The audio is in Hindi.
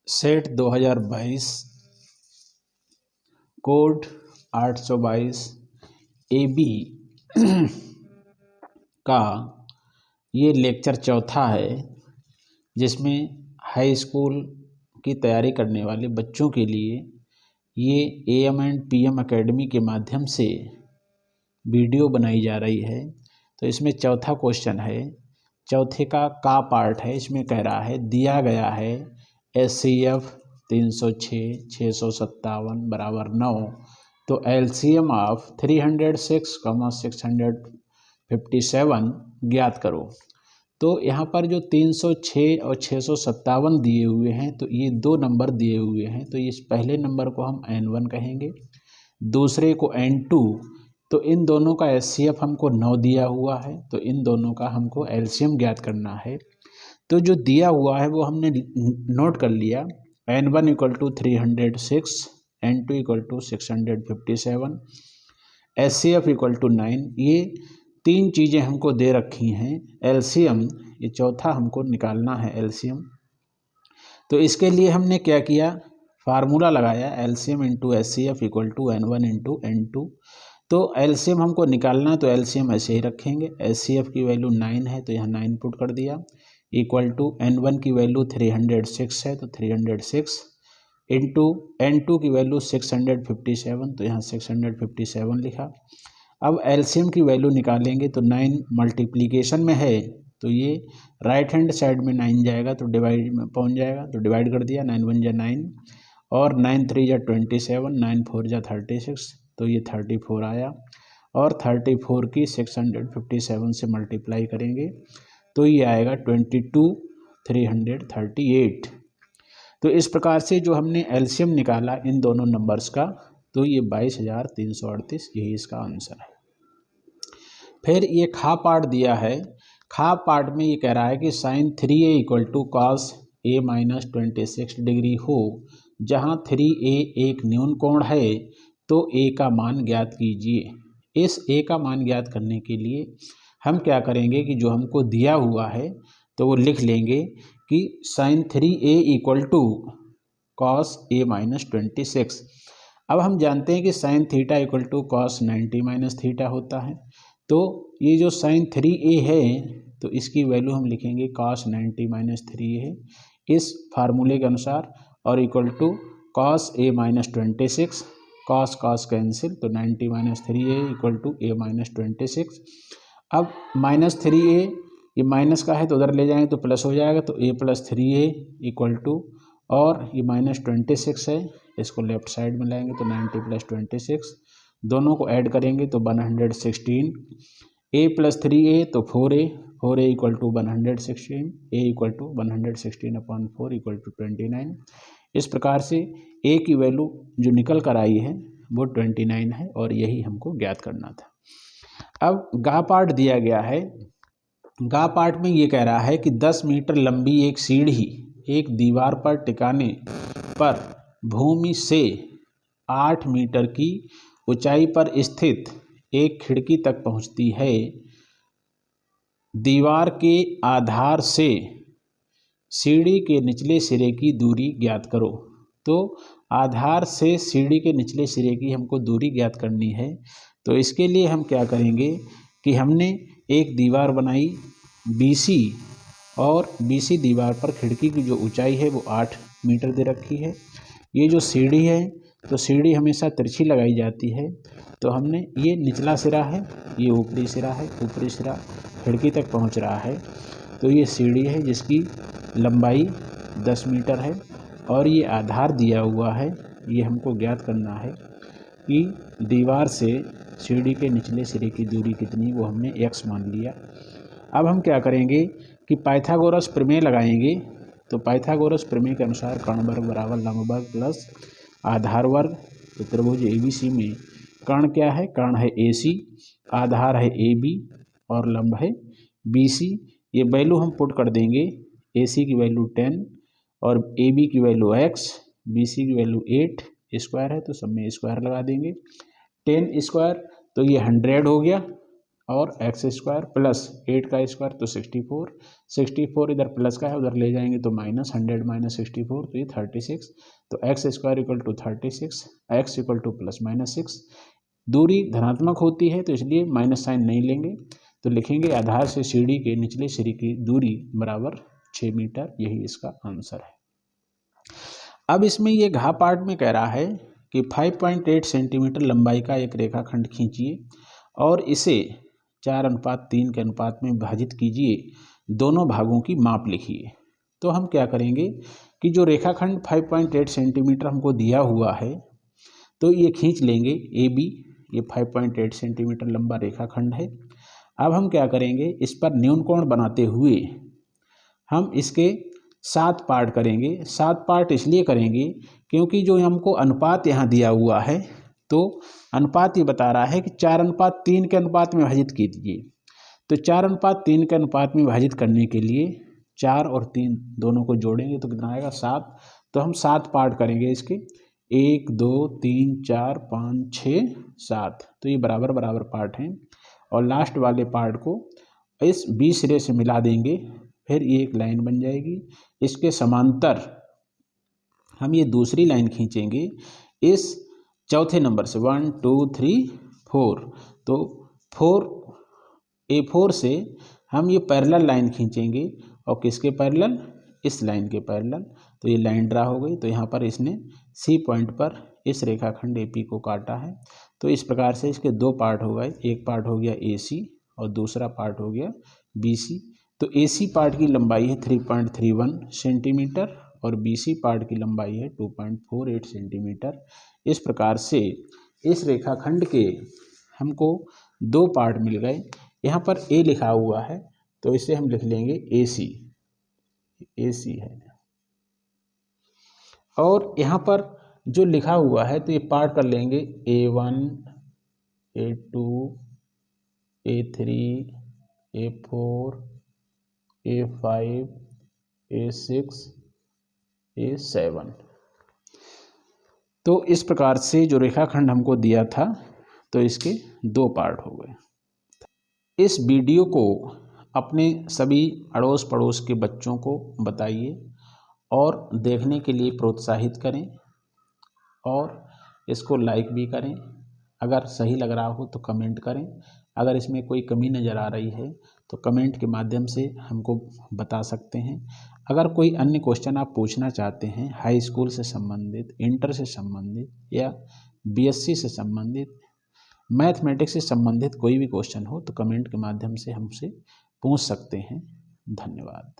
सेट 2022 कोड 822 AB का ये लेक्चर चौथा है, जिसमें हाई स्कूल की तैयारी करने वाले बच्चों के लिए ये AM एंड PM एकेडमी के माध्यम से वीडियो बनाई जा रही है। तो इसमें चौथा क्वेश्चन है, चौथे का पार्ट है। इसमें कह रहा है दिया गया है SCF 306 657 बराबर 9, तो LCM ऑफ 306, 657 ज्ञात करो। तो यहाँ पर जो 306 और 657 दिए हुए हैं, तो ये दो नंबर दिए हुए हैं। तो इस पहले नंबर को हम N1 कहेंगे, दूसरे को N2। तो इन दोनों का SCF हमको 9 दिया हुआ है, तो इन दोनों का हमको LCM ज्ञात करना है। तो जो दिया हुआ है वो हमने नोट कर लिया। N1 = 306, N2 = 657, SCF = 9। ये तीन चीज़ें हमको दे रखी हैं। LCM ये चौथा हमको निकालना है LCM। तो इसके लिए हमने क्या किया, फार्मूला लगाया LCM × SCF = N1 × N2। तो LCM हमको निकालना है, तो LCM ऐसे ही रखेंगे। SCF की वैल्यू 9 है, तो यहाँ 9 पुट कर दिया, इक्वल टू N1 की वैल्यू 306 है, तो 306 इंटू N2 की वैल्यू 657, तो यहाँ 657 लिखा। अब LCM की वैल्यू निकालेंगे, तो 9 मल्टीप्लिकेशन में है, तो ये राइट हैंड साइड में 9 जाएगा, तो डिवाइड में पहुँच जाएगा, तो डिवाइड कर दिया। 9 1 = 9 और 9 3 = 27, 9 4 = 36, तो ये 34 आया। और 34 की 657 से मल्टीप्लाई करेंगे, तो ये आएगा 22,338। तो इस प्रकार से जो हमने LCM निकाला इन दोनों नंबर्स का, तो ये 22,338, यही इसका आंसर है। फिर ये खा पार्ट दिया है। खा पार्ट में ये कह रहा है कि sin 3A = cos A - 26 degree हो, जहाँ 3A एक न्यून कोण है, तो A का मान ज्ञात कीजिए। इस A का मान ज्ञात करने के लिए हम क्या करेंगे कि जो हमको दिया हुआ है, तो वो लिख लेंगे कि sin 3A = cos A - 26। अब हम जानते हैं कि sin θ = cos 90 - θ होता है। तो ये जो sin 3A है, तो इसकी वैल्यू हम लिखेंगे cos 90 - 3A इस फार्मूले के अनुसार, और equal to cos A - 26, cos cancel, तो 90 - 3A = A - 26। अब -3A ये माइनस का है, तो उधर ले जाएंगे तो प्लस हो जाएगा, तो A + 3A = और ये -26 है, इसको लेफ्ट साइड में लाएंगे, तो 90 + 26, दोनों को ऐड करेंगे तो 116। A + 3A तो 4A, 4A = 116, A = 116/4 = 29। इस प्रकार से A की वैल्यू जो निकल कर आई है वो 29 है, और यही हमको ज्ञात करना था। अब गा पार्ट दिया गया है। गा पार्ट में ये कह रहा है कि 10 मीटर लंबी एक सीढ़ी एक दीवार पर टिकाने पर भूमि से 8 मीटर की ऊंचाई पर स्थित एक खिड़की तक पहुंचती है। दीवार के आधार से सीढ़ी के निचले सिरे की दूरी ज्ञात करो। तो आधार से सीढ़ी के निचले सिरे की हमको दूरी ज्ञात करनी है। तो इसके लिए हम क्या करेंगे कि हमने एक दीवार बनाई BC, और BC दीवार पर खिड़की की जो ऊंचाई है वो 8 मीटर दे रखी है। ये जो सीढ़ी है, तो सीढ़ी हमेशा तिरछी लगाई जाती है। तो हमने ये निचला सिरा है, ये ऊपरी सिरा है, ऊपरी सिरा खिड़की तक पहुंच रहा है, तो ये सीढ़ी है जिसकी लंबाई 10 मीटर है, और ये आधार दिया हुआ है। ये हमको ज्ञात करना है कि दीवार से सीढ़ी के निचले सिरे की दूरी कितनी, वो हमने x मान लिया। अब हम क्या करेंगे कि पाइथागोरस प्रमेय लगाएंगे। तो पाइथागोरस प्रमेय के अनुसार कर्ण वर्ग बराबर लंब वर्ग प्लस आधार वर्ग। तो त्रिभुज ABC में कर्ण क्या है, कर्ण है AC, आधार है AB, और लंब है BC। ये वैल्यू हम पुट कर देंगे। AC की वैल्यू 10 और AB की वैल्यू x, BC की वैल्यू 8 स्क्वायर है, तो सब में स्क्वायर लगा देंगे। 10 स्क्वायर तो ये 100 हो गया, और एक्स स्क्वायर प्लस 8 का स्क्वायर तो 64, 64 इधर प्लस का है उधर ले जाएंगे तो माइनस 100 माइनस 64 तो ये 36, तो x square equal to 36, x equal to plus minus 6। दूरी धनात्मक होती है तो इसलिए माइनस साइन नहीं लेंगे, तो लिखेंगे आधार से सीढ़ी के निचले सिरे की दूरी बराबर 6 मीटर, यही इसका आंसर है। अब इसमें ये घ पार्ट में कह रहा है कि 5.8 सेंटीमीटर लंबाई का एक रेखाखंड खींचिए और इसे 4:3 के अनुपात में विभाजित कीजिए, दोनों भागों की माप लिखिए। तो हम क्या करेंगे कि जो रेखाखंड 5.8 सेंटीमीटर हमको दिया हुआ है तो ये खींच लेंगे ए बी, ये 5.8 सेंटीमीटर लंबा रेखाखंड है। अब हम क्या करेंगे, इस पर न्यून कोण बनाते हुए हम इसके 7 पार्ट करेंगे। 7 पार्ट इसलिए करेंगे क्योंकि जो हमको अनुपात यहाँ दिया हुआ है तो अनुपात ये बता रहा है कि 4:3 के अनुपात में विभाजित कीजिए। तो 4:3 के अनुपात में विभाजित करने के लिए 4 और 3 दोनों को जोड़ेंगे तो कितना आएगा 7। तो हम 7 पार्ट करेंगे इसके, 1 2 3 4 5 6 7, तो ये बराबर बराबर पार्ट हैं और लास्ट वाले पार्ट को इस बी सिरे से मिला देंगे, फिर ये एक लाइन बन जाएगी। इसके समांतर हम ये दूसरी लाइन खींचेंगे इस चौथे नंबर से 1 2 3 4, तो 4 से हम ये पैरेलल लाइन खींचेंगे और किसके पैरेलल, इस लाइन के पैरेलल। तो ये लाइन ड्रा हो गई, तो यहाँ पर इसने सी पॉइंट पर इस रेखाखंड एपी को काटा है। तो इस प्रकार से इसके 2 पार्ट हो गए, एक पार्ट हो गया एसी और दूसरा पार्ट हो गया बीसी। तो एसी पार्ट की लंबाई है 3.31 सेंटीमीटर और बीसी पार्ट की लंबाई है 2.48 सेंटीमीटर। इस प्रकार से इस रेखाखंड के हमको 2 पार्ट मिल गए। यहाँ पर ए लिखा हुआ है तो इसे हम लिख लेंगे एसी, एसी है। और यहाँ पर जो लिखा हुआ है तो ये पार्ट कर लेंगे A1 A2 A3 A4 A5 A6 A7। तो इस प्रकार से जो रेखाखंड हमको दिया था तो इसके 2 पार्ट हो गए। इस वीडियो को अपने सभी अड़ोस पड़ोस के बच्चों को बताइए और देखने के लिए प्रोत्साहित करें और इसको लाइक भी करें। अगर सही लग रहा हो तो कमेंट करें, अगर इसमें कोई कमी नज़र आ रही है तो कमेंट के माध्यम से हमको बता सकते हैं। अगर कोई अन्य क्वेश्चन आप पूछना चाहते हैं हाई स्कूल से संबंधित, इंटर से संबंधित या बीएससी से संबंधित, मैथमेटिक्स से संबंधित कोई भी क्वेश्चन हो तो कमेंट के माध्यम से हमसे पूछ सकते हैं। धन्यवाद।